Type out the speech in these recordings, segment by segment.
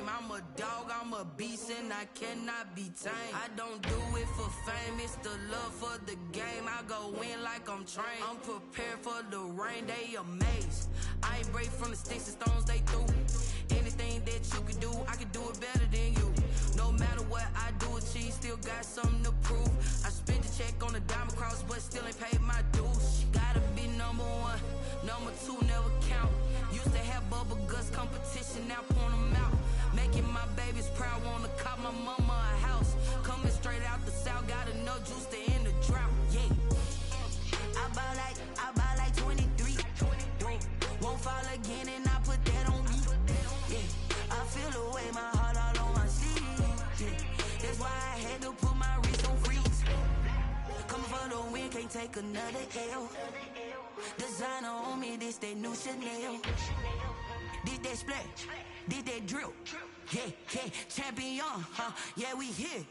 game. I'm a dog, I'm a beast, and I cannot be tamed. I don't do it for fame, it's the love for the game. I go in like I'm trained. I'm prepared for the rain, they amazed. I ain't break from the sticks and stones they threw. Anything that you can do, I can do it better than you. No matter what I do, achieve, still got something to prove. I spent the check on the diamond cross, but still ain't paid my dues. Gotta be number one, number two never count. Used to have bubble guts competition, now point them out. Making my babies proud, wanna cop my mama a house. Coming straight out the south, got enough juice to end the drought. Yeah, I buy like 23. Won't fall again, and I put that on me. Yeah, I feel the way, my heart all on my sleeve. Yeah, that's why I had to put my wrist on freeze. Coming for the win, can't take another L. Designer on me, this that new Chanel. Did that splash, did that drill. Yeah, champion, huh? Yeah, we here.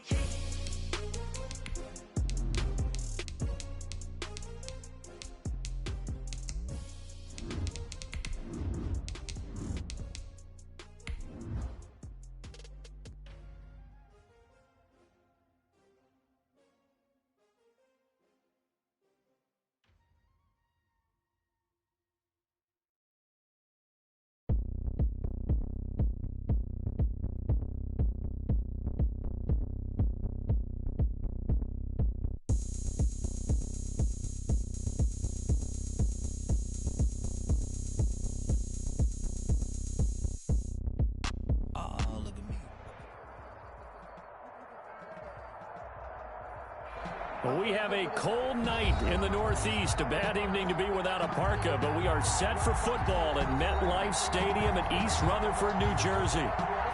We have a cold night in the Northeast. A bad evening to be without a parka, but we are set for football at MetLife Stadium in East Rutherford, New Jersey.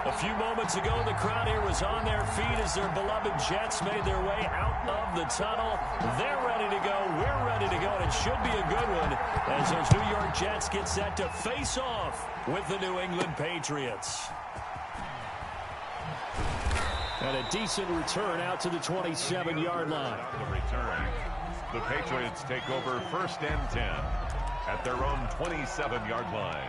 A few moments ago, the crowd here was on their feet as their beloved Jets made their way out of the tunnel. They're ready to go. We're ready to go, and it should be a good one as those New York Jets get set to face off with the New England Patriots. And a decent return out to the 27-yard line. The return. The Patriots take over 1st and 10 at their own 27-yard line.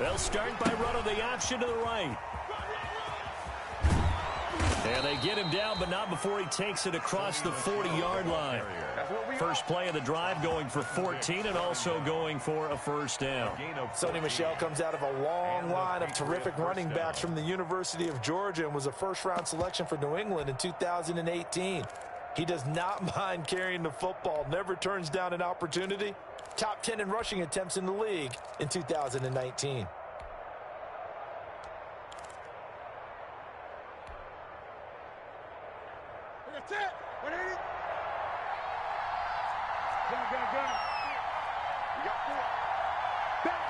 They'll start by running the option to the right. And they get him down, but not before he takes it across the 40-yard line. First play of the drive going for 14 and also going for a first down. Sonny Michel comes out of a long line of terrific running backs from the University of Georgia and was a first-round selection for New England in 2018. He does not mind carrying the football, never turns down an opportunity. Top 10 in rushing attempts in the league in 2019. That's it. What is it? Go. We got 4. Back.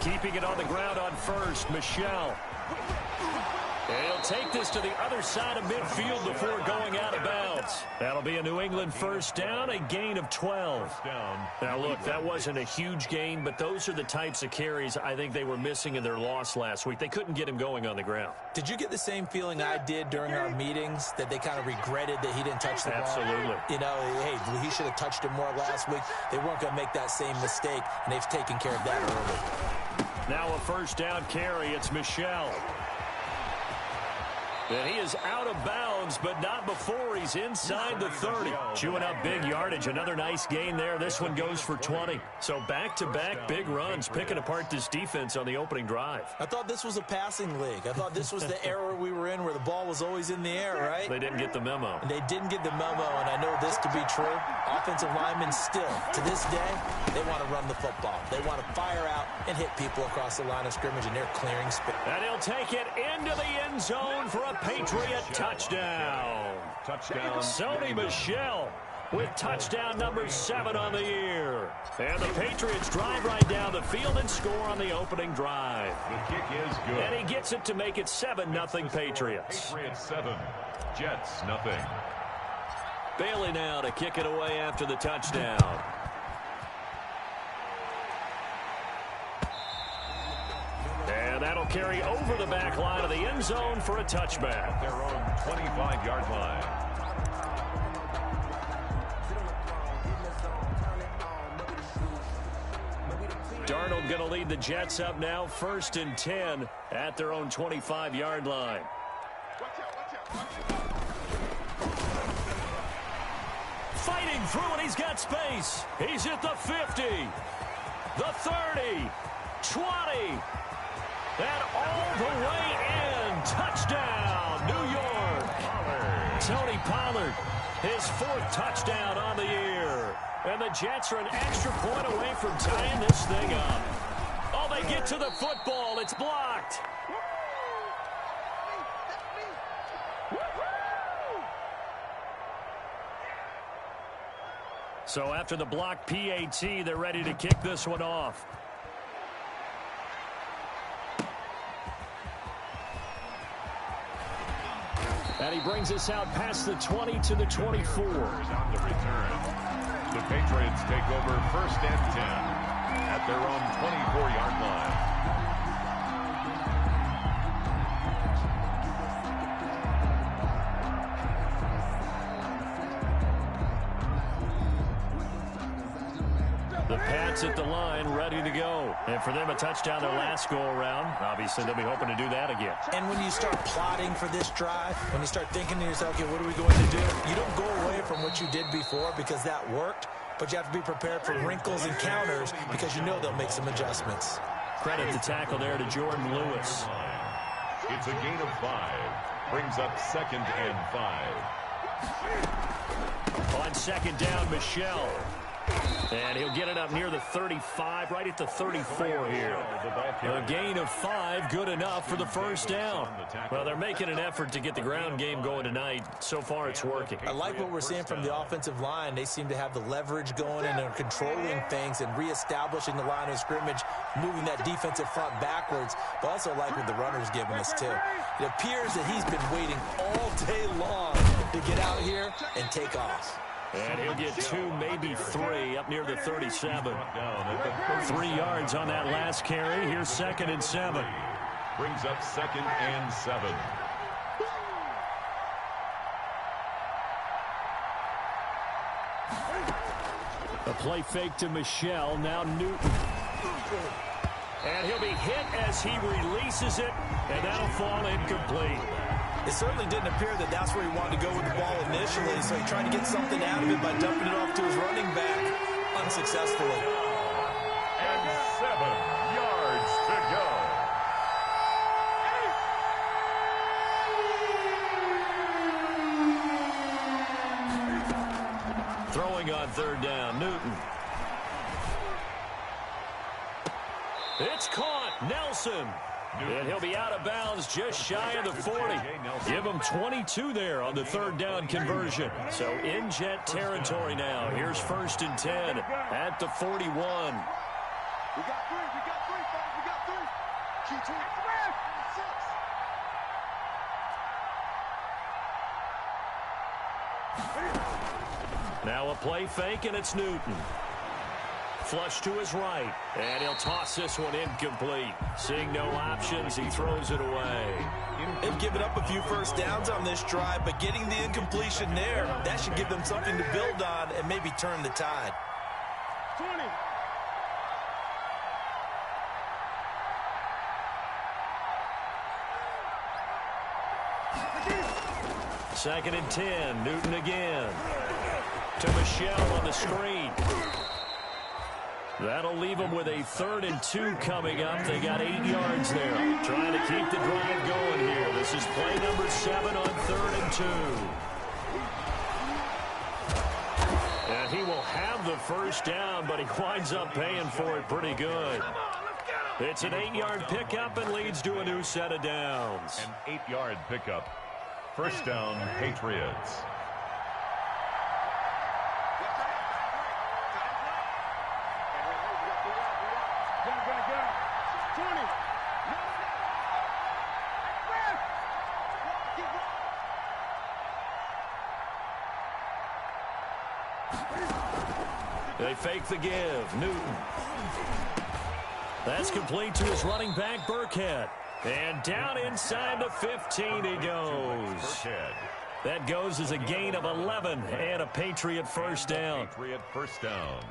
Keeping it on the ground on first, Michel. And he'll take this to the other side of midfield before going out of bounds. That'll be a New England first down, a gain of 12. Now, look, that wasn't a huge gain, but those are the types of carries I think they were missing in their loss last week. They couldn't get him going on the ground. Did you get the same feeling I did during our meetings, that they kind of regretted that he didn't touch the ball? Absolutely. You know, hey, he should have touched it more last week. They weren't going to make that same mistake, and they've taken care of that early. Now a first down carry. It's Michel. And he is out of bounds, but not before he's inside the 30. Chewing up big yardage. Another nice gain there. This one goes for 20. So back-to-back big runs, picking apart this defense on the opening drive. I thought this was a passing league. I thought this was the era we were in where the ball was always in the air, right? They didn't get the memo. And they didn't get the memo, and I know this to be true. Offensive linemen still, to this day, they want to run the football. They want to fire out and hit people across the line of scrimmage, and they're clearing space. And he'll take it into the end zone for a Patriot touchdown. Touchdown. Sony Michel with touchdown number 7 on the year. And the Patriots drive right down the field and score on the opening drive. The kick is good. And he gets it to make it 7-0 Patriots. Patriots 7, Jets nothing. Bailey now to kick it away after the touchdown. And that'll carry over the back line of the end zone for a touchback. Their own 25-yard line. Darnold going to lead the Jets up now, 1st and 10 at their own 25-yard line. Fighting through, and he's got space. He's at the 50, the 30, 20, and all the way in. Touchdown, New York. Tony Pollard, his 4th touchdown on the year. And the Jets are an extra point away from tying this thing up. Oh, they get to the football. It's blocked. So after the blocked PAT, they're ready to kick this one off. And he brings us out past the 20 to the 24. On the return. The Patriots take over 1st and 10 at their own 24-yard line. The Pats at the line, ready to go. And for them, a touchdown their last go-around. Obviously, they'll be hoping to do that again. And when you start plotting for this drive, when you start thinking to yourself, okay, what are we going to do? You don't go away from what you did before because that worked, but you have to be prepared for wrinkles and counters because you know they'll make some adjustments. Credit the tackle there to Jordan Lewis. It's a gain of 5. Brings up 2nd and 5. On 2nd down, Michel. And he'll get it up near the 35, right at the 34 here. A gain of 5, good enough for the 1st down. Well, they're making an effort to get the ground game going tonight. So far, it's working. I like what we're seeing from the offensive line. They seem to have the leverage going and they're controlling things and reestablishing the line of scrimmage, moving that defensive front backwards. But also like what the runner's giving us, too. It appears that he's been waiting all day long to get out here and take off. And he'll get 2, maybe 3, up near the 37. 3 yards on that last carry. Here's 2nd and 7. Brings up 2nd and 7. A play fake to Michel. Now Newton. And he'll be hit as he releases it, and that'll fall incomplete. It certainly didn't appear that that's where he wanted to go with the ball initially, so he tried to get something out of it by dumping it off to his running back unsuccessfully. And 7 yards to go. Throwing on 3rd down, Newton. It's caught, Nelson. And he'll be out of bounds just shy of the 40. Give him 22 there on the 3rd down conversion. So in Jet territory now. Here's 1st and 10 at the 41. We got 3, we got 3, fellas, we got 3. Q2. Now a play fake, and it's Newton. Flush to his right, and he'll toss this one incomplete. Seeing no options, he throws it away. They've given up a few 1st downs on this drive, but getting the incompletion there, that should give them something to build on and maybe turn the tide. 20. 2nd and 10. Newton again. To Michelle on the screen. That'll leave them with a 3rd and 2 coming up. They got 8 yards there. Trying to keep the drive going here. This is play number 7 on 3rd and 2. And he will have the first down, but he winds up paying for it pretty good. It's an 8-yard pickup and leads to a new set of downs. An 8-yard pickup. First down, Patriots. They fake the give. Newton. That's complete to his running back, Burkhead. And down inside the 15 he goes. That goes as a gain of 11 and a Patriot first down. Patriot first down.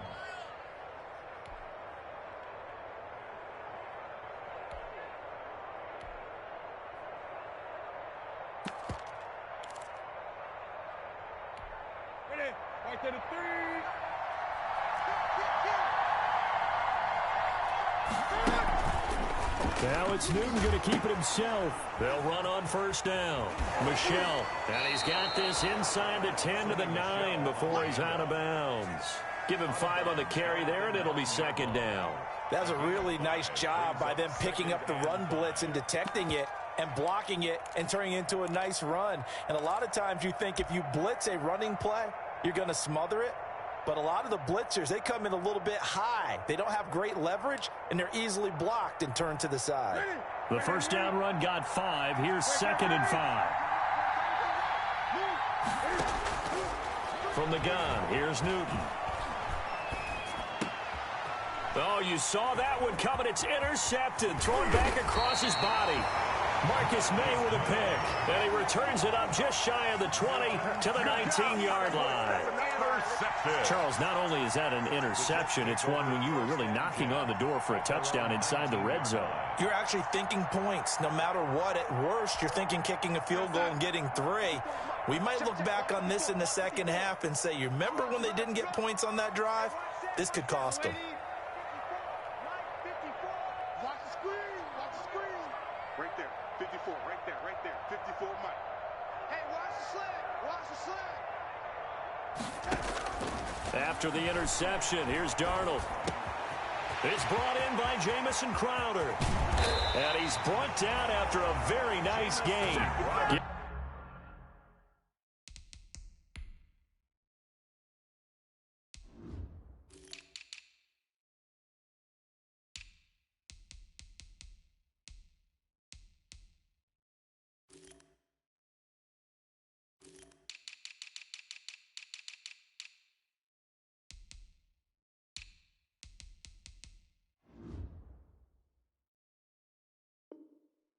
Right to the 3. Now it's Newton going to keep it himself. They'll run on first down. Michelle. And he's got this inside the 10 to the 9 before he's out of bounds. Give him 5 on the carry there, and it'll be 2nd down. That's a really nice job by them picking up the run blitz and detecting it and blocking it and turning it into a nice run. And a lot of times you think if you blitz a running play, you're going to smother it. But a lot of the blitzers, they come in a little bit high. They don't have great leverage, and they're easily blocked and turned to the side. The first down run got 5. Here's 2nd and 5. From the gun, here's Newton. Oh, you saw that one coming. It's intercepted. Thrown back across his body. Marcus May with a pick. And he returns it up just shy of the 20 to the 19-yard line. Charles, not only is that an interception, it's one when you were really knocking on the door for a touchdown inside the red zone. You're actually thinking points. No matter what, at worst, you're thinking kicking a field goal and getting 3. We might look back on this in the second half and say, you remember when they didn't get points on that drive? This could cost them. Right there, 54, right there, 54, Mike. Hey, watch the sled, After the interception, here's Darnold. It's brought in by Jamison Crowder. And he's brought down after a very nice game.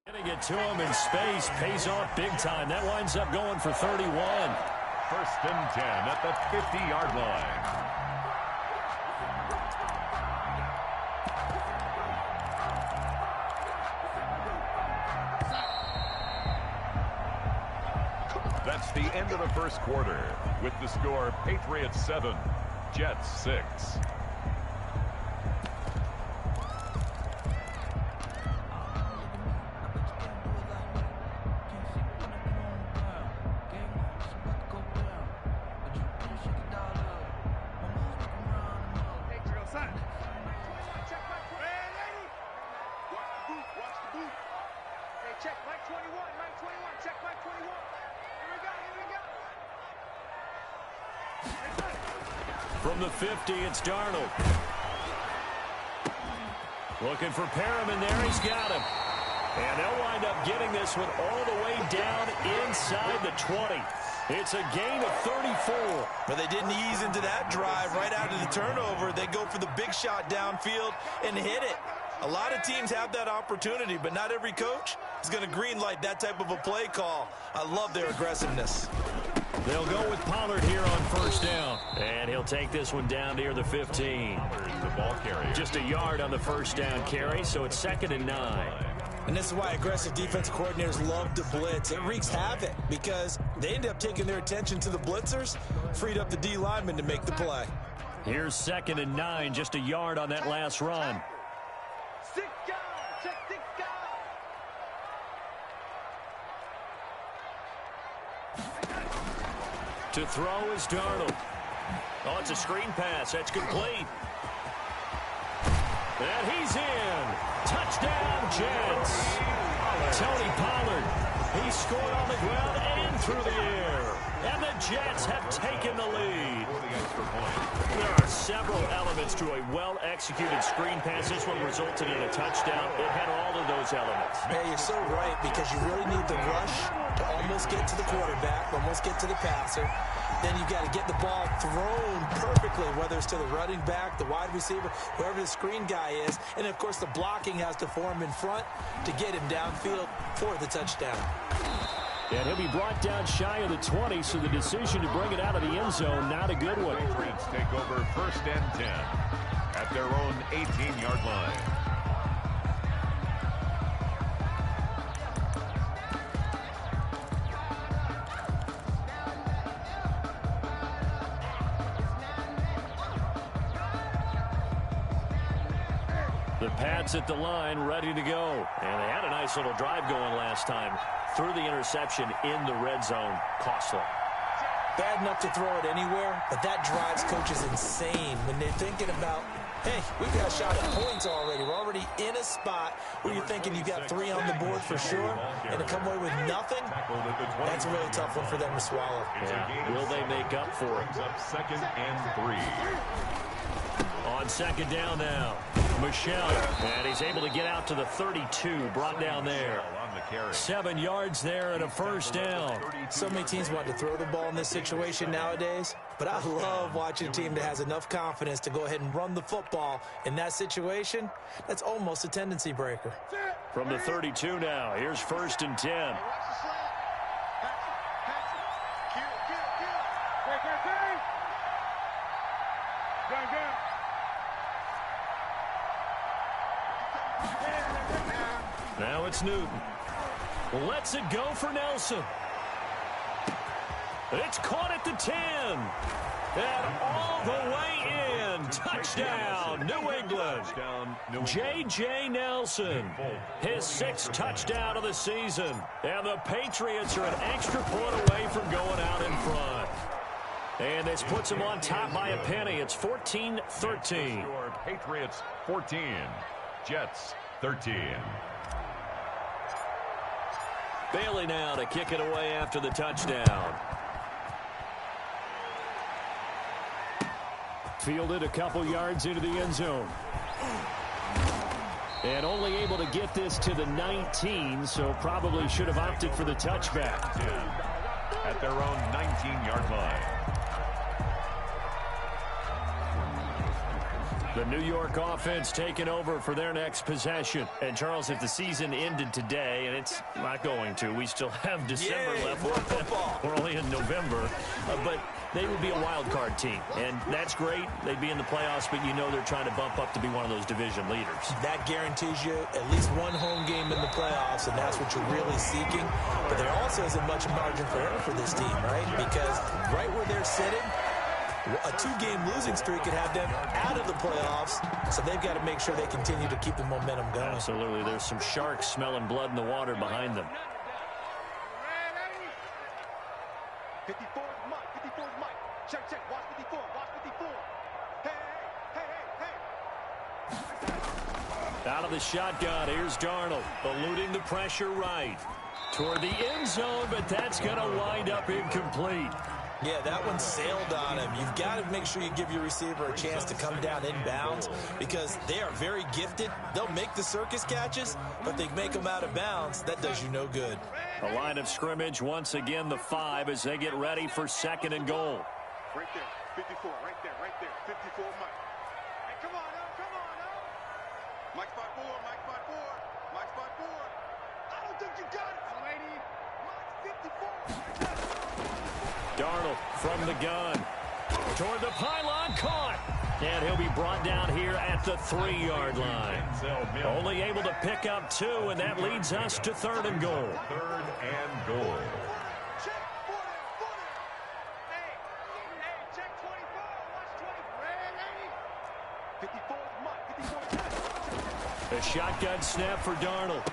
Getting it to him in space pays off big time. That winds up going for 31. First and 10 at the 50-yard line. That's the end of the first quarter. With the score, Patriots 7, Jets 6. From the 50, it's Darnold. Looking for Perriman there. He's got him. And they'll wind up getting this one all the way down inside the 20. It's a gain of 34. But they didn't ease into that drive right out of the turnover. They go for the big shot downfield and hit it. A lot of teams have that opportunity, but not every coach is going to green light that type of a play call. I love their aggressiveness. They'll go with Pollard here on first down. And he'll take this one down near the 15. The ball carrier. Just a yard on the first down carry, so it's 2nd and 9. And this is why aggressive defensive coordinators love to blitz. It wreaks havoc because they end up taking their attention to the blitzers, freed up the D lineman to make the play. Here's 2nd and 9, just a yard on that last run. To throw is Darnold. Oh, it's a screen pass. That's complete. And he's in. Touchdown, Jets. Tony Pollard. He scored on the ground and through the air. And the Jets have taken the lead. There are several elements to a well-executed screen pass. This one resulted in a touchdown. It had all of those elements. Yeah, you're so right, because you really need the rush to almost get to the quarterback, almost get to the passer. Then you've got to get the ball thrown perfectly, whether it's to the running back, the wide receiver, whoever the screen guy is. And, of course, the blocking has to form in front to get him downfield for the touchdown. And he'll be brought down shy of the 20, so the decision to bring it out of the end zone, not a good one. Patriots take over 1st and 10 at their own 18-yard line. The Pats at the line, ready to go. And they had a nice little drive going last time. Threw the interception in the red zone. Costly. Bad enough to throw it anywhere, but that drives coaches insane when they're thinking about, hey, we've got a shot at points already. We're already in a spot where you're thinking you got 3 on the board for sure, and to come away with nothing, that's a really tough one for them to swallow. Yeah. Will they make up for it? 2nd and 3. On 2nd down now, Michelle, and he's able to get out to the 32, brought down there. 7 yards there and a 1st down. So many teams want to throw the ball in this situation nowadays, but I love watching a team that has enough confidence to go ahead and run the football in that situation. That's almost a tendency breaker. From the 32 now, here's 1st and 10. Now it's Newton. Lets it go for Nelson. It's caught at the 10. And all the way in. Touchdown, New England. J.J. Nelson. His 6th touchdown of the season. And the Patriots are an extra point away from going out in front. And this puts them on top by a penny. It's 14-13. Patriots 14. Jets 13. Bailey now to kick it away after the touchdown. Fielded a couple yards into the end zone. And only able to get this to the 19, so probably should have opted for the touchback. At their own 19-yard line. The New York offense taking over for their next possession. And, Charles, if the season ended today, and it's not going to, we still have December left. We're only in November. But they would be a wild card team. And that's great. They'd be in the playoffs, but you know they're trying to bump up to be one of those division leaders. That guarantees you at least one home game in the playoffs, and that's what you're really seeking. But there also isn't much margin for error for this team, right? Because right where they're sitting, a 2-game losing streak could have them out of the playoffs, so they've got to make sure they continue to keep the momentum going. Absolutely. There's some sharks smelling blood in the water behind them. 54 Mike, 54 Mike. Check, check, watch 54, watch 54. Hey. Out of the shotgun, here's Darnold, eluding the pressure right. Toward the end zone, but that's going to wind up incomplete. Yeah, that one sailed on him. You've got to make sure you give your receiver a chance to come down inbounds because they are very gifted. They'll make the circus catches, but they make them out of bounds. That does you no good. The line of scrimmage, once again, the 5 as they get ready for 2nd and goal. Right there, 54, right there, 54 Mike. Hey, come on now. Mike's 5-4, Mike's 5-4, Mike's 5-4. I don't think you got it, lady. Mike's 54. Darnold from the gun. Toward the pylon, caught. And he'll be brought down here at the 3-yard line. Only able to pick up 2, and that leads us to 3rd and goal. 3rd and goal. A shotgun snap for Darnold.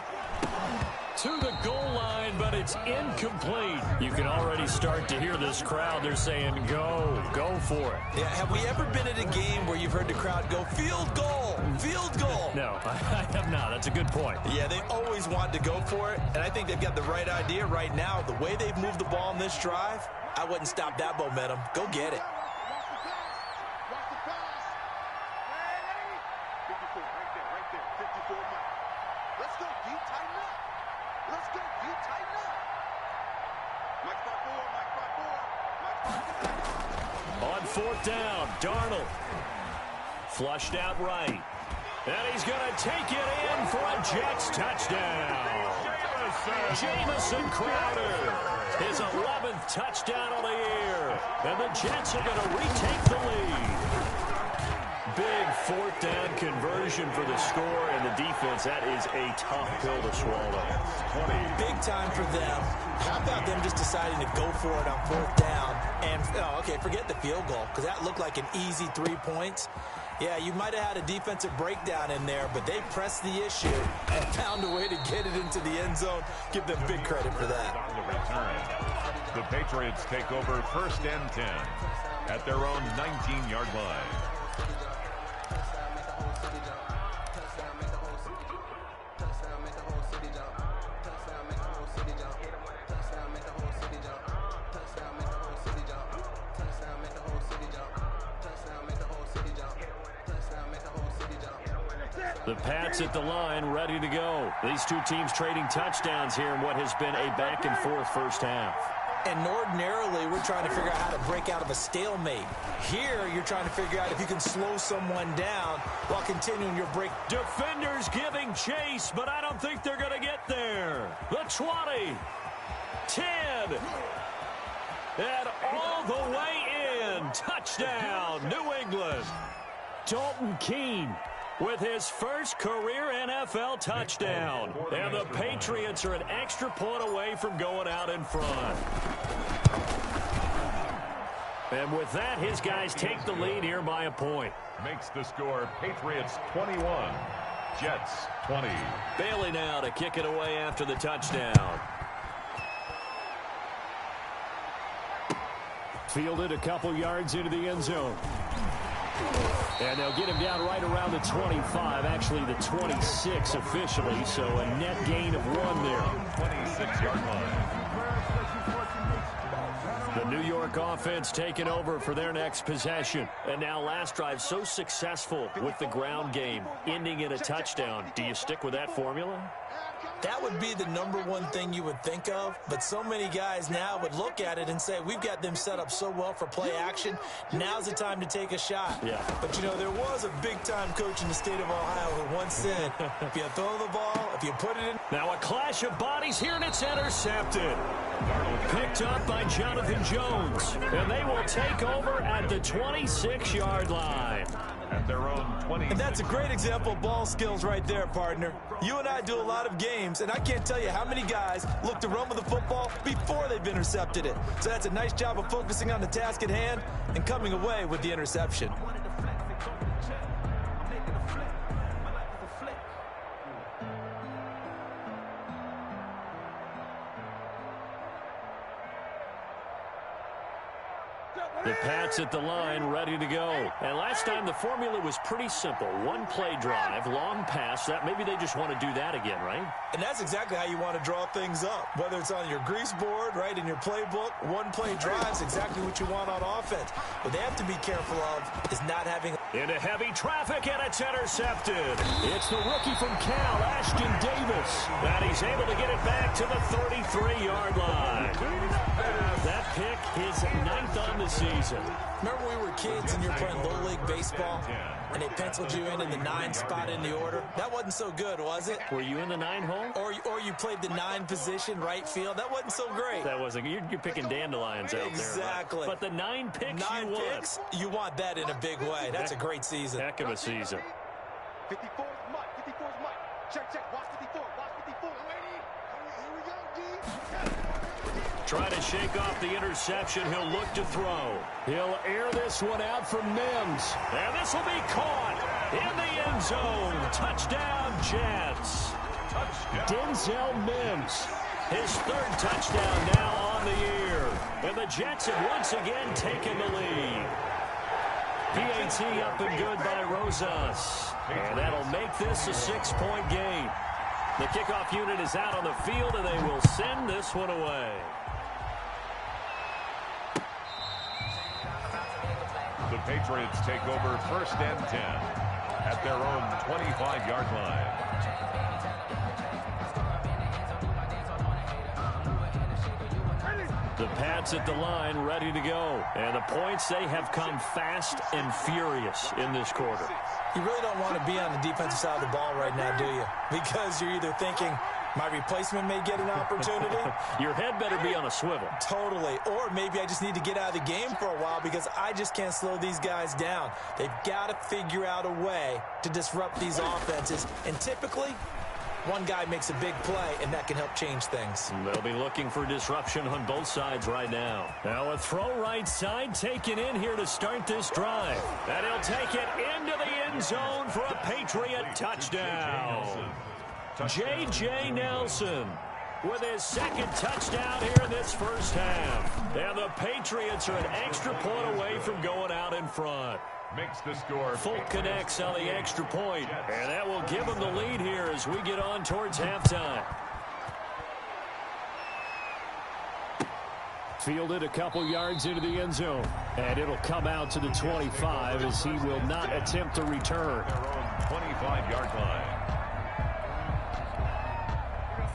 To the goal line, but it's incomplete. You can already start to hear this crowd. They're saying, go for it. Yeah, have we ever been at a game where you've heard the crowd go, field goal, field goal? No, I have not. That's a good point. Yeah, they always want to go for it, and I think they've got the right idea right now. The way they've moved the ball in this drive, I wouldn't stop that momentum. Go get it. On 4th down, Darnold. Flushed out right. And he's going to take it in for a Jets touchdown. Jamison Crowder. His 11th touchdown of the year. And the Jets are going to retake the lead. Big 4th down conversion for the score, and the defense, that is a tough pill to swallow. Big time for them. How about them just deciding to go for it on 4th down? And, okay, forget the field goal, because that looked like an easy 3 points. Yeah, you might have had a defensive breakdown in there, but they pressed the issue and found a way to get it into the end zone. Give them big credit for that. On the return, the Patriots take over 1st and 10 at their own 19-yard line. The Pats at the line, ready to go. These two teams trading touchdowns here in what has been a back-and-forth first half. And ordinarily, we're trying to figure out how to break out of a stalemate. Here, you're trying to figure out if you can slow someone down while continuing your break. Defenders giving chase, but I don't think they're going to get there. The 20, 10, and all the way in. Touchdown, New England. Dalton Keene with his first career NFL touchdown. And the Patriots are an extra point away from going out in front. And with that, his guys take the lead here by a point. Makes the score Patriots 21, Jets 20. Bailey now to kick it away after the touchdown. Fielded a couple yards into the end zone. And they'll get him down right around the 25, actually the 26 officially, so a net gain of 1 there. 26-yard line. The New York offense taking over for their next possession. And now last drive so successful with the ground game, ending in a touchdown. Do you stick with that formula? That would be the #1 thing you would think of, but so many guys now would look at it and say, we've got them set up so well for play action, now's the time to take a shot. Yeah. But, you know, there was a big-time coach in the state of Ohio who once said, if you throw the ball, if you put it in. Now a clash of bodies here, and it's intercepted. Picked up by Jonathan Jones, and they will take over at the 26-yard line. At their own 20. And that's a great example of ball skills right there, partner. You and I do a lot of games, and I can't tell you how many guys look to run with the football before they've intercepted it. So that's a nice job of focusing on the task at hand and coming away with the interception. The Pats at the line, ready to go. And last time the formula was pretty simple. One play drive, long pass. That maybe they just want to do that again, right? And that's exactly how you want to draw things up. Whether it's on your grease board, right, in your playbook, one play drive is exactly what you want on offense. What they have to be careful of is not having... Into heavy traffic, and it's intercepted. It's the rookie from Cal, Ashton Davis. And he's able to get it back to the 33-yard line. That pick, his 9th on the season. season. Remember we were kids and you were playing Little League Baseball, and they penciled you in the 9 spot in the order? That wasn't so good, was it? Were you in the 9 hole? Or you played the 9 position, right field? That wasn't so great. That wasn't. You're picking dandelions out exactly. there. Right? But the 9 picks 9 you picks, you want that in a big way. That's a great season. Heck of a season. 54 is Mike. 54 is Mike. Check. Watch 54. Watch 54. Here we go, D. Trying to shake off the interception. He'll look to throw. He'll air this one out for Mims. And this will be caught in the end zone. Touchdown, Jets. Denzel Mims. His 3rd touchdown now on the year. And the Jets have once again taken the lead. PAT up and good by Rosas. And that'll make this a 6-point game. The kickoff unit is out on the field, and they will send this one away. The Patriots take over 1st and 10 at their own 25-yard line. The Pats at the line, ready to go. And the points, they have come fast and furious in this quarter. You really don't want to be on the defensive side of the ball right now, do you? Because you're either thinking, my replacement may get an opportunity. Your head better be on a swivel. Totally. Or maybe I just need to get out of the game for a while because I just can't slow these guys down. They've got to figure out a way to disrupt these offenses. And typically, one guy makes a big play, and that can help change things. They'll be looking for disruption on both sides right now. Now a throw right side taken in here to start this drive. And he'll take it into the end zone for a Patriot touchdown. J.J. Nelson with his 2nd touchdown here in this first half. And the Patriots are an extra point away from going out in front. Makes the score. Folk connects on the extra point, and that will give them the lead here as we get on towards halftime. Fielded a couple yards into the end zone, and it'll come out to the 25 as he will not attempt to return. Their own 25-yard line.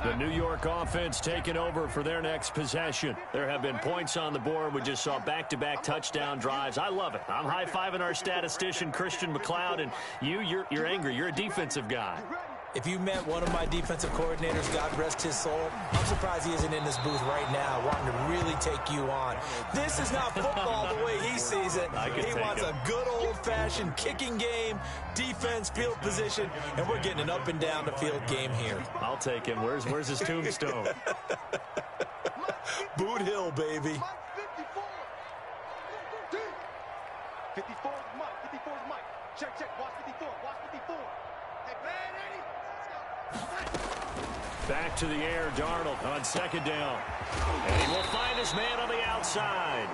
The New York offense taking over for their next possession. There have been points on the board. We just saw back-to-back touchdown drives. I love it. I'm high-fiving our statistician, Christian McLeod, and you're angry. You're a defensive guy. If you met one of my defensive coordinators, God rest his soul, I'm surprised he isn't in this booth right now wanting to really take you on. This is not football the way he sees it. He wants a good old-fashioned kicking game, defense, field position, and we're getting an up-and-down-the-field game here. I'll take him. Where's his tombstone? Boot Hill, baby. 54 is Mike. 54 is Mike. Check. Watch 54. Watch 54. Hey, man, Eddie. Back to the air, Darnold on 2nd down. And he will find his man on the outside.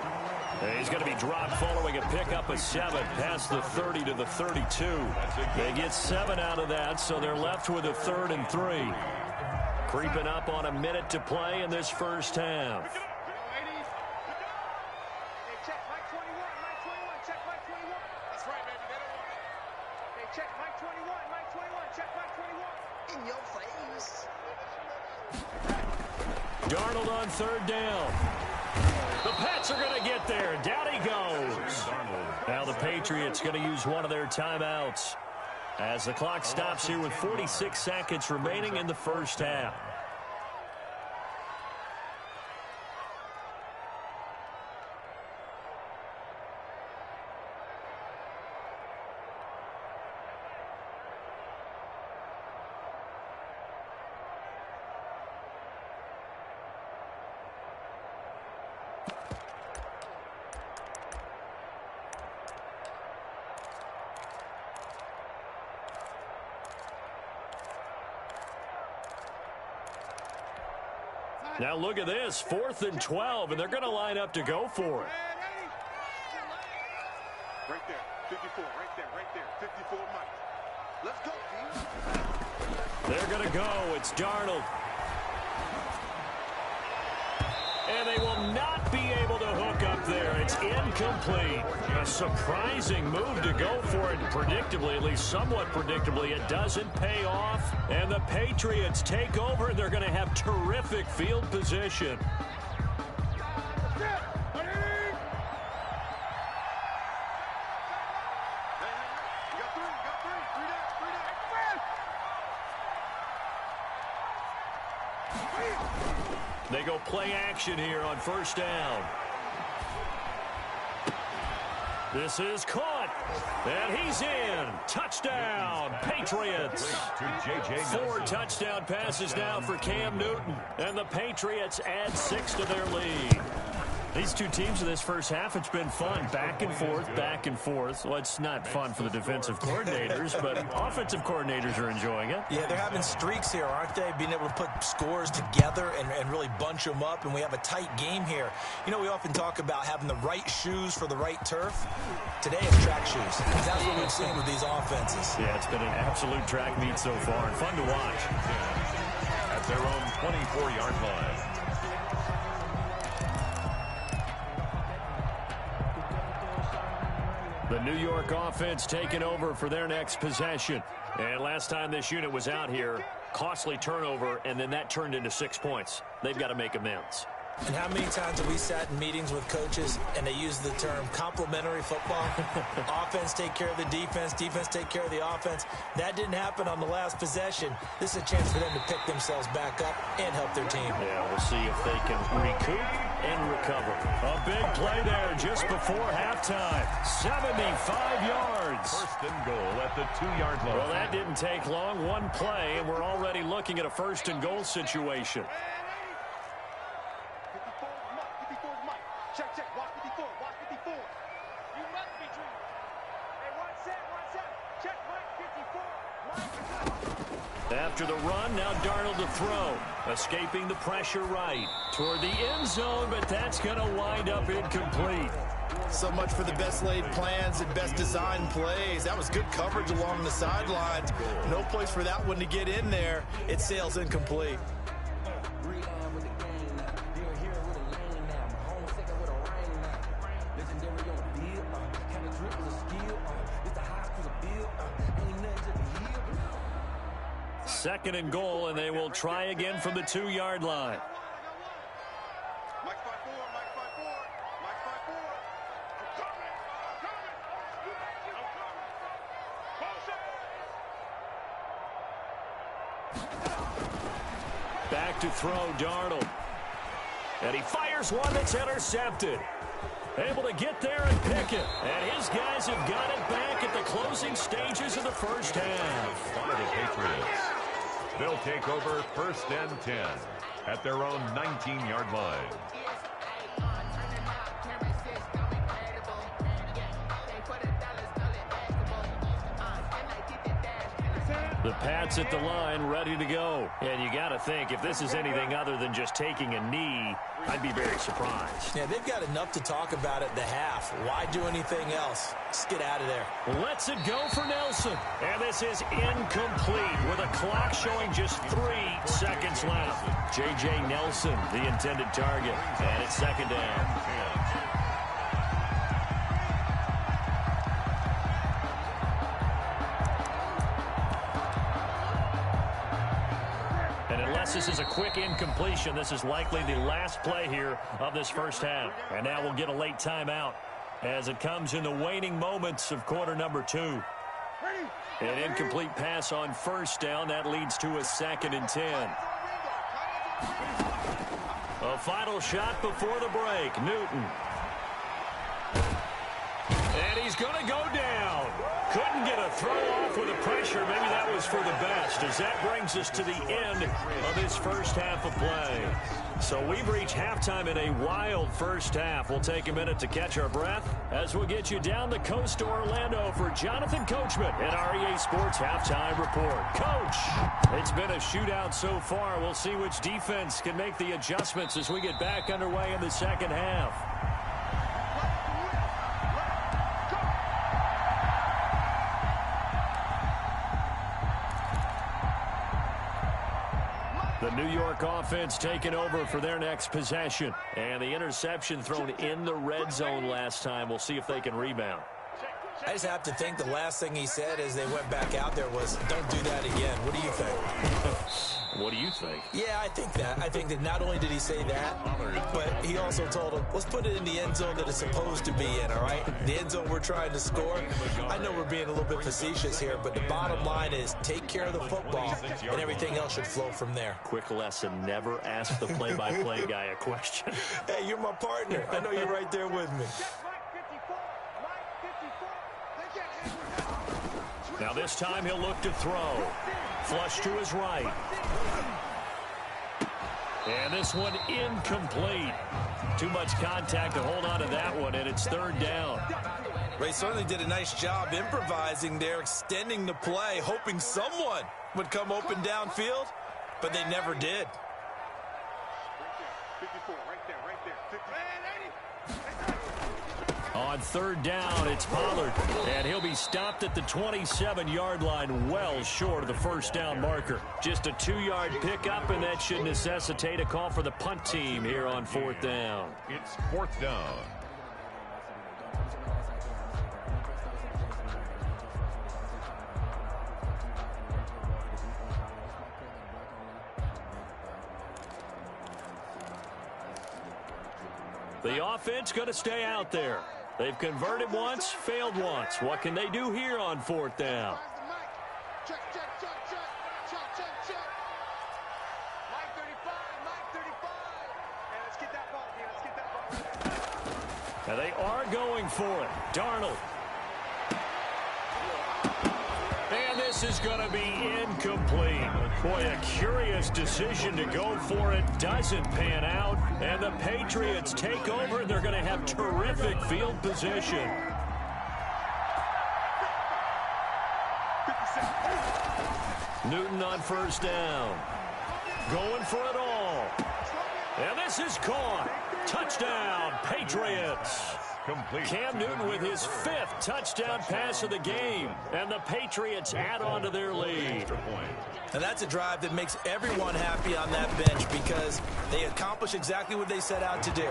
And he's going to be dropped following a pickup of 7 past the 30 to the 32. They get 7 out of that, so they're left with a 3rd and 3. Creeping up on a minute to play in this first half. Check Mike 21. Mike 21. Check Mike 21. That's right, baby. They don't want it. Hey, check Mike 21. Mike 21. Check Mike 21. In your face. Darnold on 3rd down. The Pats are going to get there. Down he goes. Now the Patriots going to use one of their timeouts as the clock stops here with 46 seconds remaining in the first half. Now look at this, 4th and 12, and they're going to line up to go for it. Right there, 54, right there, 54 Mike. Let's go, team. They're going to go. It's Darnold. And they will not be able to hook up there. It's incomplete. A surprising move to go for it. Predictably, at least somewhat predictably, it doesn't pay off. And the Patriots take over, and they're going to have terrific field position. They go play action here on first down. This is caught, and he's in. Touchdown, Patriots. 4 touchdown passes now for Cam Newton, and the Patriots add 6 to their lead. These two teams in this first half, it's been fun. Back and forth, back and forth. Well, it's not fun for the defensive coordinators, but offensive coordinators are enjoying it. Yeah, they're having streaks here, aren't they? Being able to put scores together and really bunch them up, and we have a tight game here. You know, we often talk about having the right shoes for the right turf. Today it's track shoes. That's what we've seen with these offenses. Yeah, it's been an absolute track meet so far, and fun to watch. At their own 24-yard line. The New York offense taking over for their next possession. And last time this unit was out here, costly turnover, and then that turned into 6 points. They've got to make amends. And how many times have we sat in meetings with coaches and they use the term complementary football? Offense take care of the defense, defense take care of the offense. That didn't happen on the last possession. This is a chance for them to pick themselves back up and help their team. Yeah, we'll see if they can recoup and recover. A big play there just before halftime. 75 yards. First and goal at the 2-yard line. Well, that didn't take long. One play, and we're already looking at a first and goal situation. Check, check. Watch 54. Watch 54. You must be dreaming. Hey, one set. Check, Mike 54. After the run, now Darnold to throw. Escaping the pressure right. Toward the end zone, but that's going to wind up incomplete. So much for the best laid plans and best designed plays. That was good coverage along the sidelines. No place for that one to get in there. It sails incomplete. Second and goal, and they will try again from the 2-yard line. Mike 54. Mike 54. Mike 54. Back to throw, Darnold. And he fires one that's intercepted. Able to get there and pick it. And his guys have got it back at the closing stages of the first half. For the Patriots. They'll take over first and 10 at their own 19-yard line. The Pats at the line, ready to go. And you got to think, if this is anything other than just taking a knee, I'd be very surprised. Yeah, they've got enough to talk about at the half. Why do anything else? Just get out of there. Lets it go for Nelson. And this is incomplete with a clock showing just 3 seconds left. J.J. Nelson, the intended target. And it's second down. This is a quick incompletion. This is likely the last play here of this first half. And now we'll get a late timeout as it comes in the waning moments of quarter number 2. An incomplete pass on first down. That leads to a 2nd and 10. A final shot before the break. Newton. And he's going to go down. Couldn't get a throw off with the pressure. Maybe that was for the best, as that brings us to the end of this first half of play. So we've reached halftime in a wild first half. We'll take a minute to catch our breath as we'll get you down the coast to Orlando for Jonathan Coachman and our EA Sports Halftime Report. Coach, it's been a shootout so far. We'll see which defense can make the adjustments as we get back underway in the second half. The New York offense taking over for their next possession. And the interception thrown in the red zone last time. We'll see if they can rebound. I just have to think the last thing he said as they went back out there was, don't do that again. What do you think? What do you think? Yeah, I think that. I think that not only did he say that, but he also told him, let's put it in the end zone that it's supposed to be in, all right? The end zone we're trying to score. I know we're being a little bit facetious here, but the bottom line is take care of the football, and everything else should flow from there. Quick lesson, never ask the play-by-play guy a question. Hey, you're my partner. I know you're right there with me. Now this time he'll look to throw. Flush to his right. And this one incomplete. Too much contact to hold on to that one, and it's third down. Ray certainly did a nice job improvising there, extending the play, hoping someone would come open downfield, but they never did. 54, right there, right there. 50. On third down, it's Pollard, and he'll be stopped at the 27-yard line, well short of the first down marker. Just a 2-yard pickup, and that should necessitate a call for the punt team here on fourth down. It's fourth down. The offense going to stay out there. They've converted once, failed once. What can they do here on fourth down? Check, check, check, check, check, check, check. Mike 35, Mike 35. Hey, let's get that ball here. Let's get that ball. Now they are going for it. Darnold. And this is going to be incomplete. Boy, a curious decision to go for it. Doesn't pan out. And the Patriots take over. They're going to have terrific field position. Newton on first down. Going for it all. And this is caught. Touchdown, Patriots. Complete. Cam Newton with his 5th touchdown pass of the game. And the Patriots add on to their lead. And that's a drive that makes everyone happy on that bench because they accomplish exactly what they set out to do.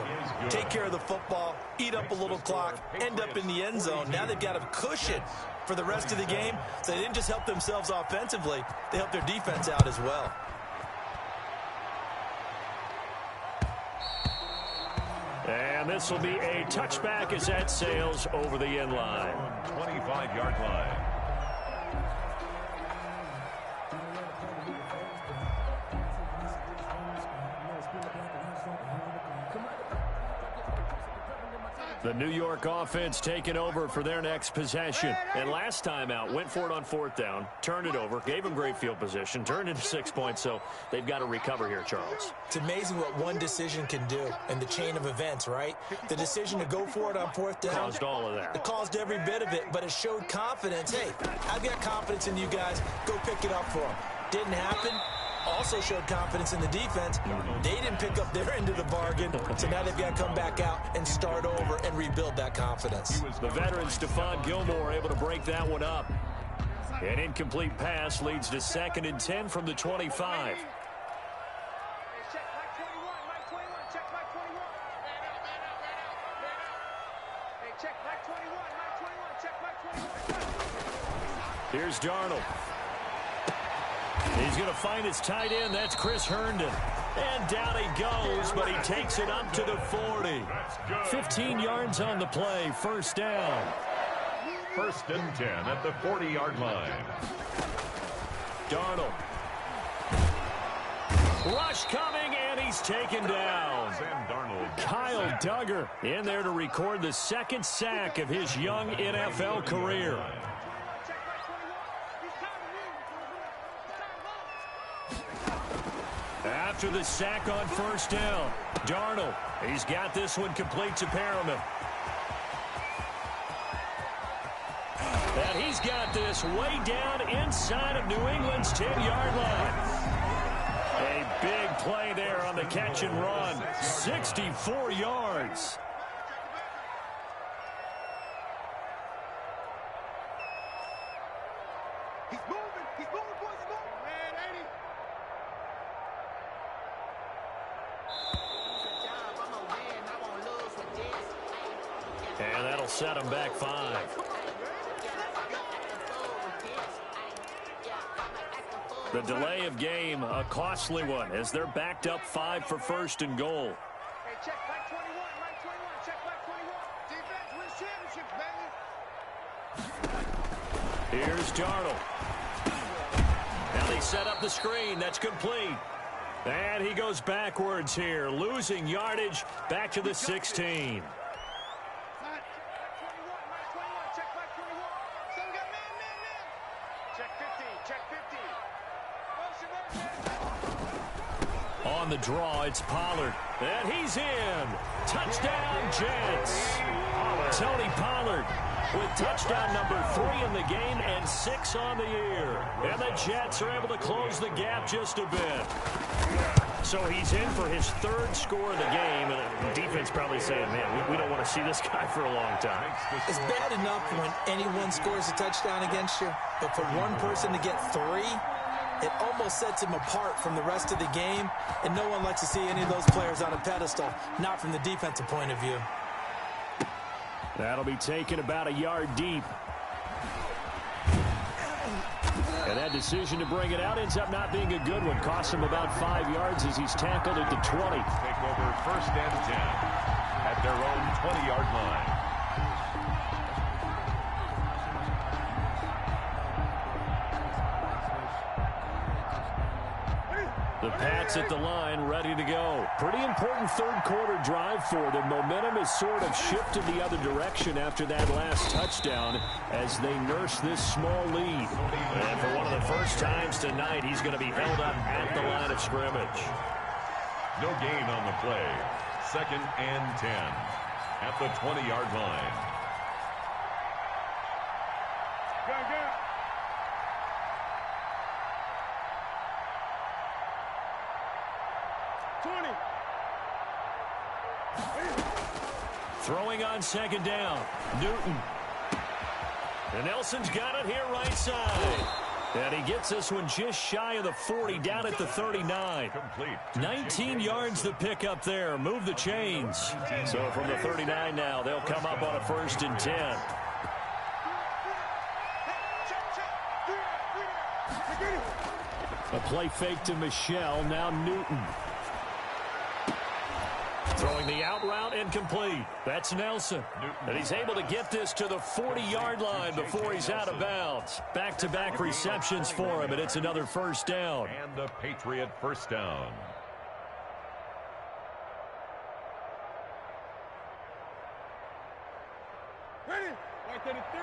Take care of the football, eat up a little clock, end up in the end zone. Now they've got a cushion for the rest of the game. So they didn't just help themselves offensively, they helped their defense out as well. And this will be a touchback as that sails over the end line. 25-yard line. The New York offense taking over for their next possession. And last time out, went for it on fourth down, turned it over, gave them great field position, turned into 6 points, so they've got to recover here, Charles. It's amazing what one decision can do in the chain of events, right? The decision to go for it on fourth down. Caused all of that. It caused every bit of it, but it showed confidence. Hey, I've got confidence in you guys. Go pick it up for them. Didn't happen. Also showed confidence in the defense. They didn't pick up their end of the bargain, so now they've got to come back out and start over and rebuild that confidence. The veteran Stephon Gilmore able to break that one up. An incomplete pass leads to 2nd and 10 from the 25. Here's Darnold. He's going to find his tight end. That's Chris Herndon. And down he goes, but he takes it up to the 40. 15 yards on the play. First down. 1st and 10 at the 40-yard line. Darnold. Rush coming, and he's taken down. Sam Darnold. Kyle Duggar in there to record the 2nd sack of his young NFL career. After the sack on first down, Darnold, he's got this one complete to Perriman. And he's got this way down inside of New England's 10-yard line. A big play there on the catch and run, 64 yards. He's moving, boys, he's moving. Man, 80. And that'll set him back 5. The delay of game, a costly one, as they're backed up 5 for first and goal. Hey, check back 21, right 21, check back 21. Defense wins championship, baby. Here's Darnold. Now they set up the screen. That's complete. And he goes backwards here, losing yardage back to the 16. On the draw, it's Pollard. And he's in. Touchdown, Jets. Tony Pollard with touchdown number 3 in the game and 6 on the year. And the Jets are able to close the gap just a bit. So he's in for his 3rd score of the game. And the defense probably saying, man, we don't want to see this guy for a long time. It's bad enough when anyone scores a touchdown against you, but for one person to get 3, it almost sets him apart from the rest of the game, and no one likes to see any of those players on a pedestal, not from the defensive point of view. That'll be taken about a yard deep. And that decision to bring it out ends up not being a good one. Costs him about 5 yards as he's tackled at the 20. Take over 1st and 10 at their own 20-yard line. The Pats at the line, ready to go. Pretty important 3rd quarter drive for them. Momentum has sort of shifted the other direction after that last touchdown as they nurse this small lead. And for one of the first times tonight, he's going to be held up at the line of scrimmage. No gain on the play. 2nd and 10 at the 20-yard line. Go. 20. Throwing on 2nd down. Newton. And Nelson's got it here right side. And he gets this one just shy of the 40, down at the 39. Complete. 19 yards the pick up there. Move the chains. So from the 39 now, they'll come up on a 1st and 10. A play fake to Michelle. Now Newton. Throwing the out route incomplete. That's Nelson. And he's able to get this to the 40-yard line before he's out of bounds. Back-to-back receptions for him, and it's another 1st down. And the Patriot 1st down. Ready? 133.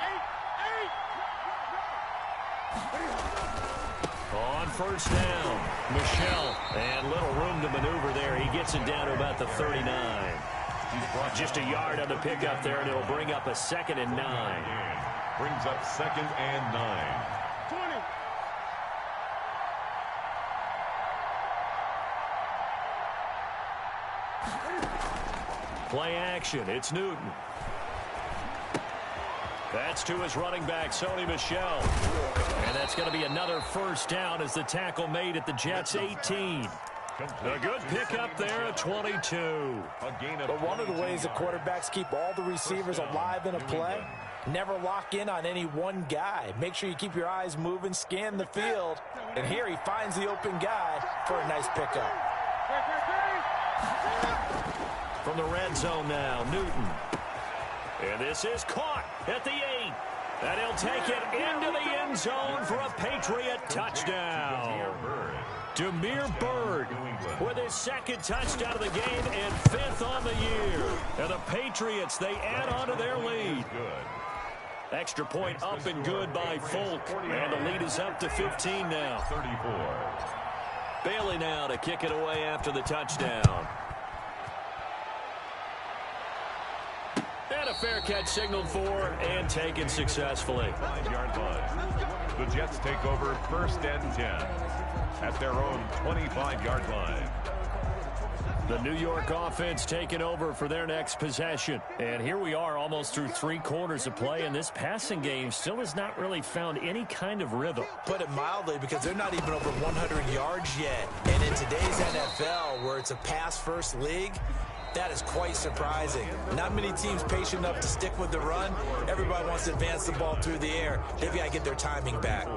8. On 1st down, Michelle. And little room to maneuver there. He gets it down to about the 39. Just a yard on the pickup there, and it'll bring up a 2nd and 9. Brings up 2nd and 9. 20. Play action. It's Newton. That's to his running back, Sony Michel. And that's going to be another 1st down as the tackle made at the Jets' 18. A good pickup there at 22. But one of the ways the quarterbacks keep all the receivers alive in a play, never lock in on any one guy. Make sure you keep your eyes moving, scan the field. And here he finds the open guy for a nice pickup. From the red zone now, Newton. And this is caught at the 8. And he'll take it into the end zone for a Patriot touchdown. Demir Bird with his 2nd touchdown of the game and 5th on the year. And the Patriots, they add on to their lead. Extra point up and good by Folk. And the lead is up to 15 now. 34. Bailey now to kick it away after the touchdown. And a fair catch signaled for and taken successfully. 5-yard line. The Jets take over 1st and 10 at their own 25-yard line. The New York offense taking over for their next possession. And here we are almost through 3 quarters of play, and this passing game still has not really found any kind of rhythm. Put it mildly, because they're not even over 100 yards yet. And in today's NFL, where it's a pass-first league, That is quite surprising. Not many teams patient enough to stick with the run. Everybody wants to advance the ball through the air. They've got to get their timing back.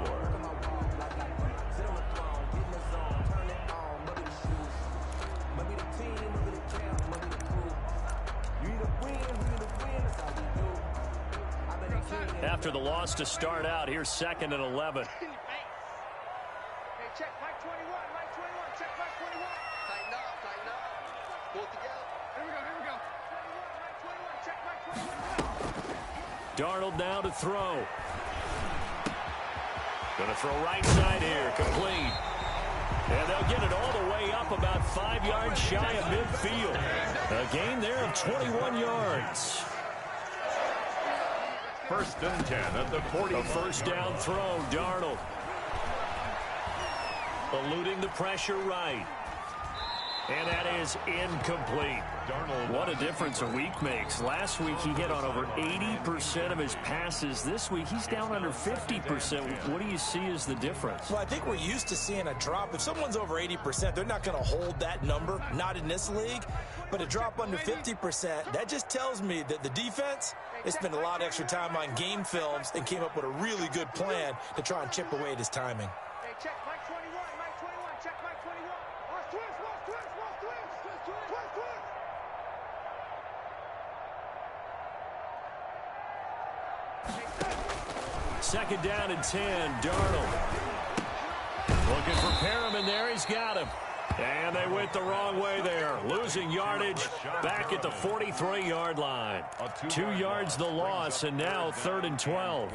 After the loss to start out, here's 2nd and 11. Hey, check Mike 21, Mike 21, check Mike 21. Tighten up, tighten up. Pull it together. Here we go. 21, Mike 21, check Mike 21. Darnold now to throw. Going to throw right side here, complete. And they'll get it all the way up about 5 yards shy of midfield. A gain there of 21 yards. 1st and 10 at the 40. A first down throw, Darnold. Eluding the pressure right. And that is incomplete. Darnold. What a difference a week makes. Last week he hit on over 80% of his passes. This week he's down under 50%. What do you see as the difference? Well, I think we're used to seeing a drop. If someone's over 80%, they're not going to hold that number, not in this league. But a drop under 50%, that just tells me that the defense, they spent a lot of extra time on game films and came up with a really good plan to try and chip away at his timing. Hey, check Mike 21, Mike 21, check Mike 21. Watch twist, watch twist, watch twist, twist, twist, twist. 2nd down and 10, Darnold. Looking for Perriman there, he's got him. And they went the wrong way there. Losing yardage back at the 43-yard line. 2 yards the loss, and now 3rd and 12.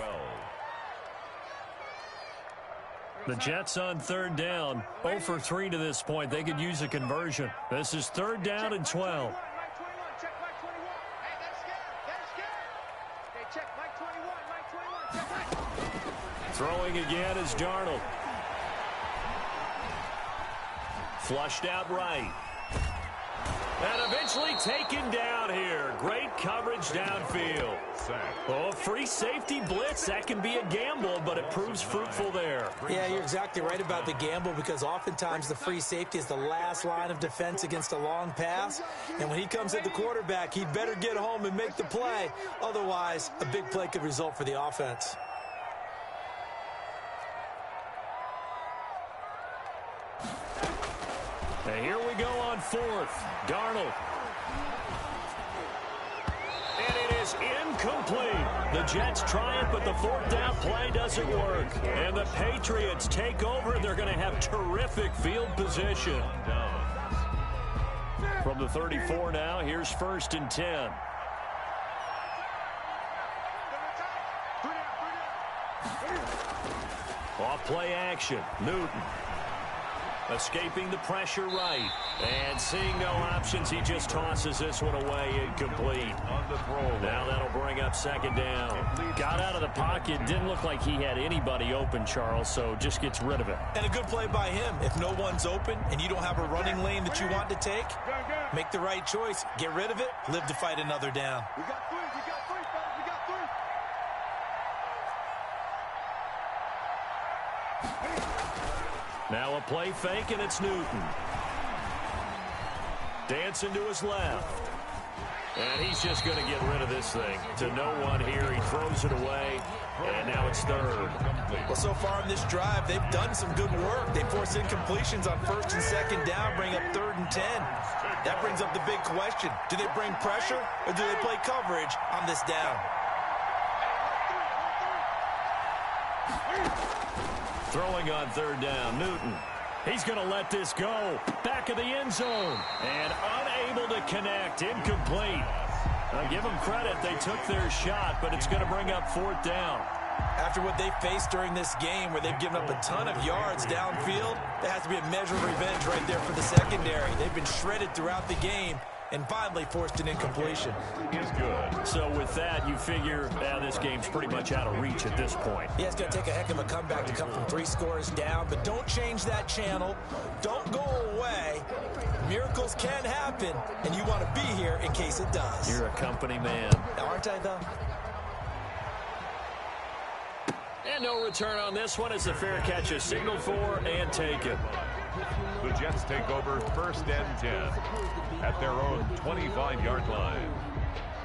The Jets on 3rd down. 0 for 3 to this point. They could use a conversion. This is 3rd down and 12. Mike 21, check Mike 21. Hey, they're scared, they're scared. Hey, check Mike 21, Mike 21, check Mike. Throwing again is Darnold. Flushed out right. And eventually taken down here. Great coverage downfield. Oh, free safety blitz. That can be a gamble, but it proves fruitful there. Yeah, you're exactly right about the gamble because oftentimes the free safety is the last line of defense against a long pass. And when he comes at the quarterback, he'd better get home and make the play. Otherwise, a big play could result for the offense. And here we go on 4th. Darnold. And it is incomplete. The Jets try it, but the 4th down play doesn't work. And the Patriots take over. They're going to have terrific field position. From the 34 now, here's 1st and 10. Off play action. Newton. Escaping the pressure right. And seeing no options, he just tosses this one away incomplete. On the throw. Now that'll bring up 2nd down. Got out of the pocket. Didn't look like he had anybody open, Charles, so just gets rid of it. And a good play by him. If no one's open and you don't have a running lane that you want to take, make the right choice. Get rid of it. Live to fight another down. We got three, fellas, we got three. Now a play fake, and it's Newton. Dancing to his left. And he's just going to get rid of this thing. To no one here. He throws it away. And now it's 3rd. Well, so far in this drive, they've done some good work. They force incompletions on 1st and 2nd down, bring up 3rd and 10. That brings up the big question. Do they bring pressure or do they play coverage on this down? Throwing on 3rd down, Newton. He's going to let this go. Back of the end zone. And unable to connect. Incomplete. I'll give them credit. They took their shot, but it's going to bring up 4th down. After what they faced during this game where they've given up a ton of yards downfield, there has to be a measure of revenge right there for the secondary. They've been shredded throughout the game and finally forced an incompletion. Is good. So with that, you figure this game's pretty much out of reach at this point. Yeah, it's going to take a heck of a comeback to come from 3 scores down, but don't change that channel. Don't go away. Miracles can happen, and you want to be here in case it does. You're a company man. Aren't I, though? And no return on this one as the fair catch is signaled for and taken. The Jets take over 1st and 10 at their own 25-yard line.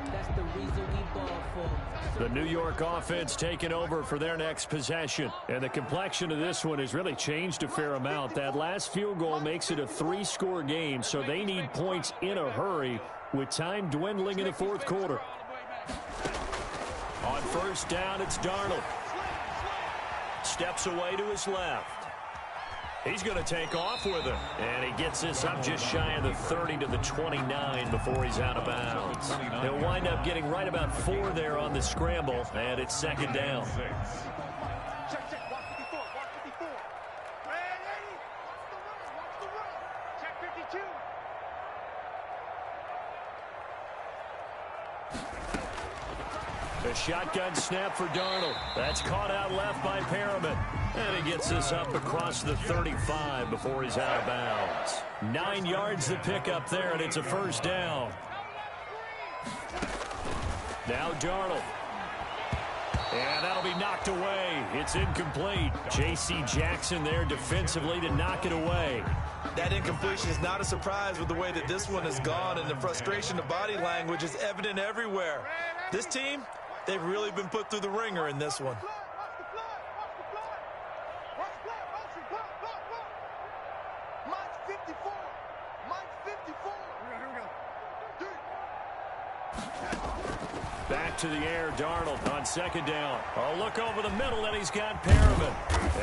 That's the reason we ball for. The New York offense taking over for their next possession. And the complexion of this one has really changed a fair amount. That last field goal makes it a 3-score game, so they need points in a hurry with time dwindling in the fourth quarter. On 1st down, it's Darnold. Steps away to his left. He's going to take off with it. And he gets this up just shy of the 30 to the 29 before he's out of bounds. He'll wind up getting right about 4 there on the scramble, and it's 2nd down. Check, check. Watch 54. Watch 54. Ready? Watch the run. Watch the run. Check 52. A shotgun snap for Darnold. That's caught out left by Perriman. And he gets this up across the 35 before he's out of bounds. 9 yards to pick up there, and it's a 1st down. Now Darnold. And that'll be knocked away. It's incomplete. J.C. Jackson there defensively to knock it away. That incompletion is not a surprise with the way that this one has gone, and the frustration of body language is evident everywhere. This team, they've really been put through the ringer in this one. Mike's 54. Mike's 54. Here we go. Back to the air, Darnold on 2nd down. A look over the middle, and he's got Perriman.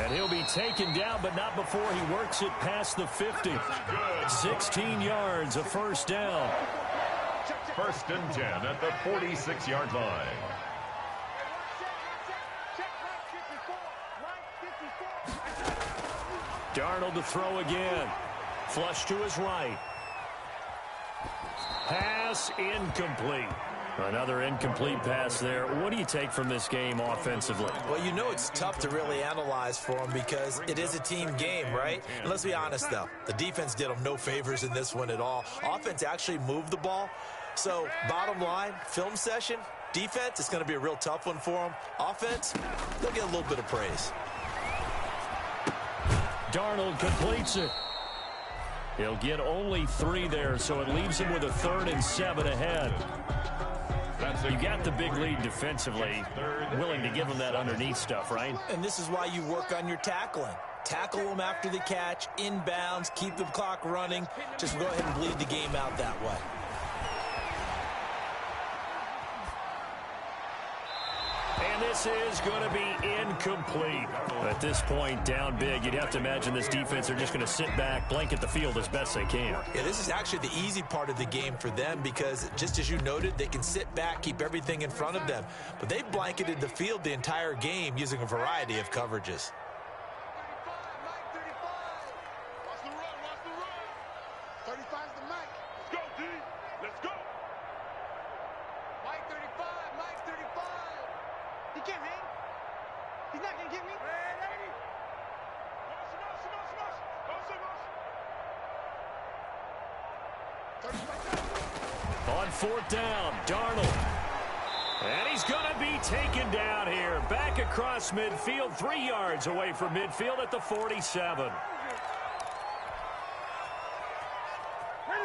And he'll be taken down, but not before he works it past the 50. 16 yards, a 1st down. 1st and 10 at the 46-yard line. Darnold to throw again. Flush to his right. Pass incomplete. Another incomplete pass there. What do you take from this game offensively? Well, you know it's tough to really analyze for them because it is a team game, right? And let's be honest, though. The defense did them no favors in this one at all. Offense actually moved the ball. So, bottom line, film session, defense, it's going to be a real tough one for them. Offense, they'll get a little bit of praise. Darnold completes it. He'll get only 3 there, so it leaves him with a 3rd and 7 ahead. You got the big lead defensively, willing to give them that underneath stuff, right? And this is why you work on your tackling. Tackle them after the catch, inbounds, keep the clock running. Just go ahead and bleed the game out that way. And this is going to be incomplete. At this point, down big, you'd have to imagine this defense are just going to sit back, blanket the field as best they can. Yeah, this is actually the easy part of the game for them because, just as you noted, they can sit back, keep everything in front of them. But they've blanketed the field the entire game using a variety of coverages. 35's the Mike. Let's go, D. Let's go. Mike 35. Mike 35. He can't hang. He's not going to get me. Ready? On 4th down, Darnold. And he's going to be taken down here. Back across midfield, 3 yards away from midfield at the 47.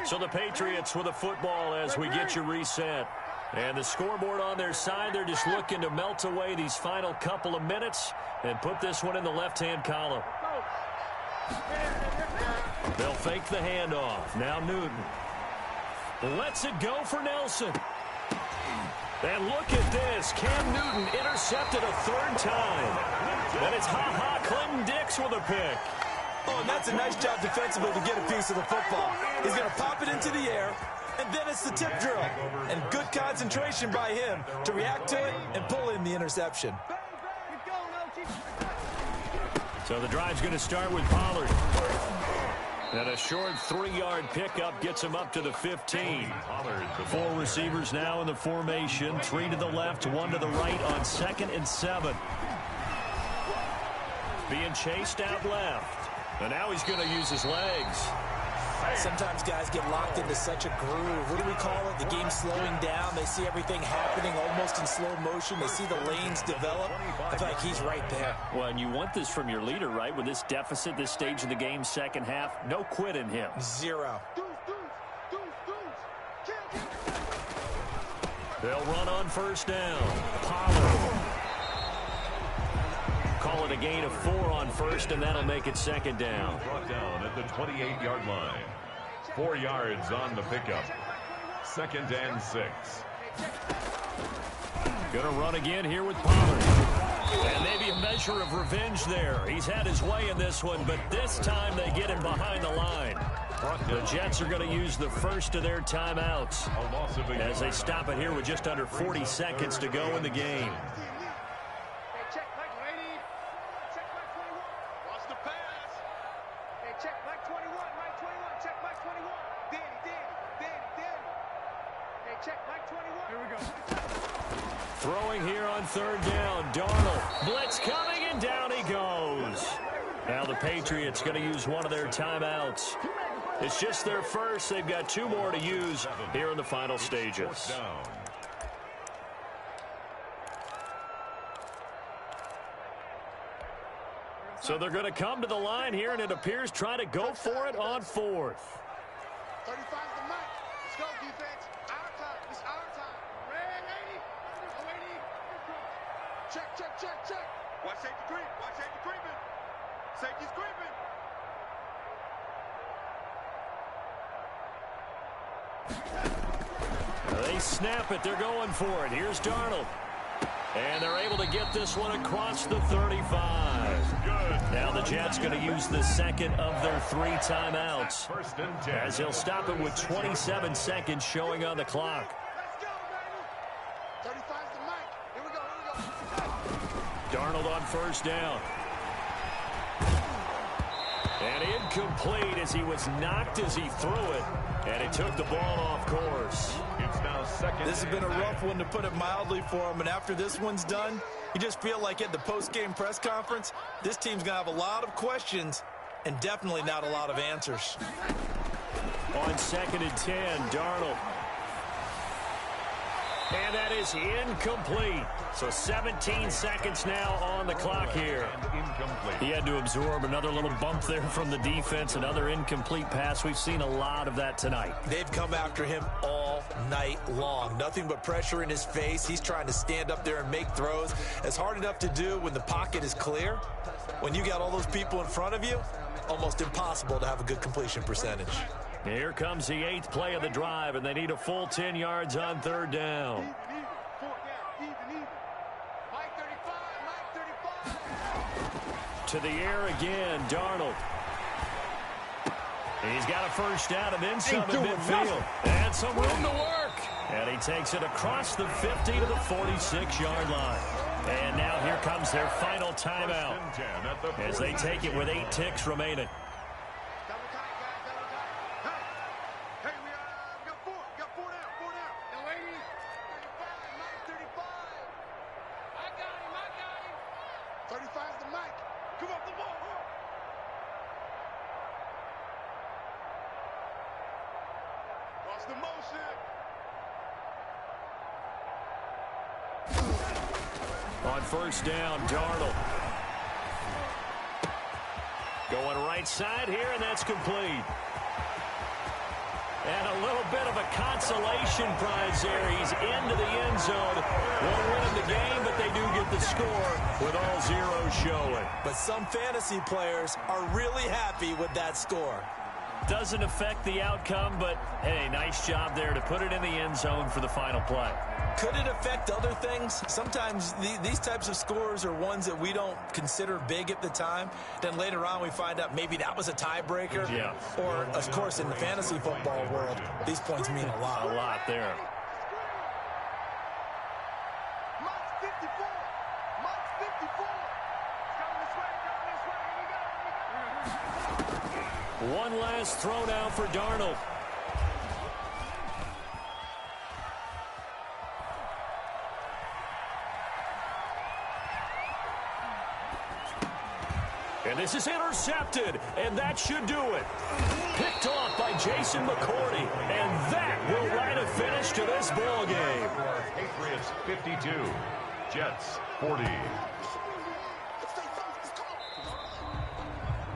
So the Patriots with a football as we get you reset. And the scoreboard on their side, they're just looking to melt away these final couple of minutes and put this one in the left-hand column. They'll fake the handoff. Now Newton lets it go for Nelson. And look at this. Cam Newton intercepted a 3rd time. And it's Clinton Dix with a pick. Oh, and that's a nice job defensively to get a piece of the football. He's going to pop it into the air, and then it's the tip drill. And good concentration by him to react to it and pull in the interception. So the drive's going to start with Pollard. And a short 3-yard pickup gets him up to the 15. 4 receivers now in the formation. 3 to the left, 1 to the right on 2nd and 7. Being chased out left. And now he's going to use his legs. Sometimes guys get locked into such a groove. What do we call it? The game's slowing down. They see everything happening almost in slow motion. They see the lanes develop. I feel like he's right there. Well, and you want this from your leader, right? With this deficit, this stage of the game, second half, no quit in him. Zero. They'll run on first down. Pollard. Call it a gain of 4 on first, and that'll make it second down. Brought down at the 28-yard line. 4 yards on the pickup. 2nd and 6. Gonna run again here with Pollard. And maybe a measure of revenge there. He's had his way in this one, but this time they get him behind the line. The Jets are going to use the first of their timeouts as they stop it here with just under 40 seconds to go in the game. Throwing here on third down. Darnold. Blitz coming, and down he goes. Now the Patriots going to use one of their timeouts. It's just their first. They've got 2 more to use here in the final stages. So they're going to come to the line here, and it appears trying to go for it on 4th. 35's the mic. Let's go, defense. Our time. It's our time. Ready? Check, check, check, check. Watch safety creep. Watch safety creeping. Safety's creeping. They snap it. They're going for it. Here's Darnold. And they're able to get this one across the 35. Now the Jets going to use the second of their 3 timeouts as they'll stop it with 27 seconds showing on the clock. Let's go, baby. 35's the mic. Here we go, Darnold on first down. And incomplete as he was knocked as he threw it. And he took the ball off course. It's now second. This has been a rough one, to put it mildly, for him. And after this one's done, you just feel like at the post-game press conference, this team's going to have a lot of questions and definitely not a lot of answers. On 2nd and 10, Darnold. And that is incomplete. So 17 seconds now on the clock here. He had to absorb another little bump there from the defense, another incomplete pass. We've seen a lot of that tonight. They've come after him all night long. Nothing but pressure in his face. He's trying to stand up there and make throws. It's hard enough to do when the pocket is clear. When you got all those people in front of you, almost impossible to have a good completion percentage. Here comes the 8th play of the drive, and they need a full 10 yards on third down. To the air again, Darnold. He's got a first down and then some in midfield. And some room to work. And he takes it across the 50 to the 46-yard line. And now here comes their final timeout as they take it with 8 ticks remaining. On first down, Darnold. Going right side here, and that's complete. And a little bit of a consolation prize there. He's into the end zone. Won't win the game, but they do get the score with all zeros showing. But some fantasy players are really happy with that score. Doesn't affect the outcome, but, hey, nice job there to put it in the end zone for the final play. Could it affect other things? Sometimes these types of scores are ones that we don't consider big at the time. Then later on we find out maybe that was a tiebreaker. Yeah. Or, of course, in the fantasy football world, these points mean a lot. A lot there. One last throw now for Darnold. And this is intercepted, and that should do it. Picked off by Jason McCourty. And that will write a finish to this ball game. Patriots 52, Jets 40.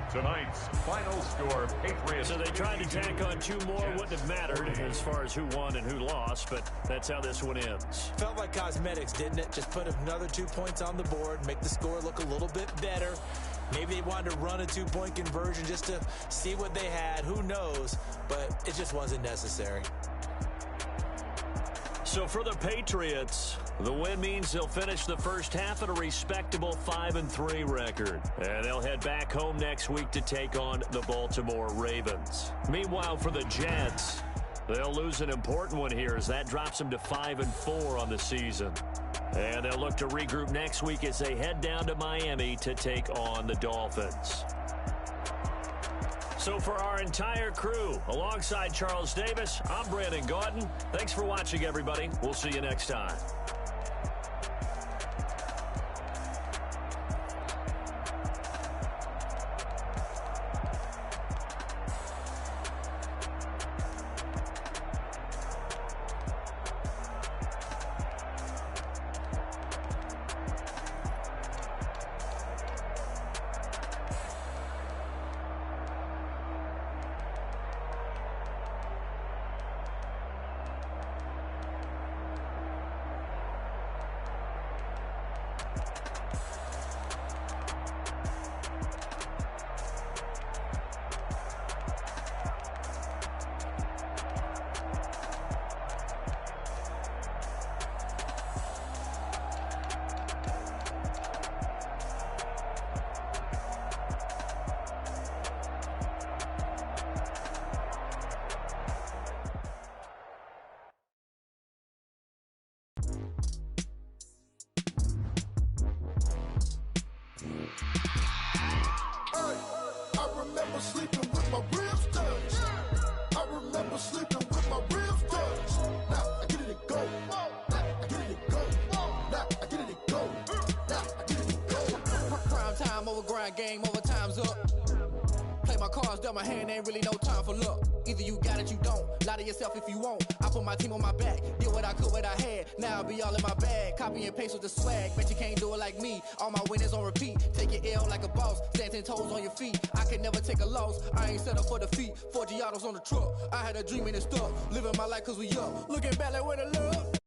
Tonight's final score, Patriots. So they tried to tack on two more. Wouldn't have mattered as far as who won and who lost, but that's how this one ends. Felt like cosmetics, didn't it? Just put another 2 points on the board, make the score look a little bit better. Maybe they wanted to run a 2-point conversion just to see what they had. Who knows? But it just wasn't necessary. So for the Patriots, the win means they'll finish the first half at a respectable 5-3 record. And they'll head back home next week to take on the Baltimore Ravens. Meanwhile, for the Jets, they'll lose an important one here as that drops them to 5-4 on the season. And they'll look to regroup next week as they head down to Miami to take on the Dolphins. So for our entire crew, alongside Charles Davis, I'm Brandon Gaudin. Thanks for watching, everybody. We'll see you next time. Sleeping with my ribs touched. I remember sleeping with my ribs touched. Now I get it to go. Now I get it to go. Now I get it to go. Now I get it to go. Prime time over grind, game over, time's up. Play my cards, dealt my hand, ain't really no time for luck. Either you got it, you don't. Lie to yourself if you won't. I put my team on my back, did what I could, what I had. Now I'll be all in my bag. Copy and paste with the swag. Bet you can't do it like me. All my winners on repeat. Take your L like a boss. Stand 10 toes on your feet. I can never take a loss. I ain't set up for defeat. 4 Giottos on the truck. I had a dream and it stuck. Living my life cause we up. Looking back like where the love.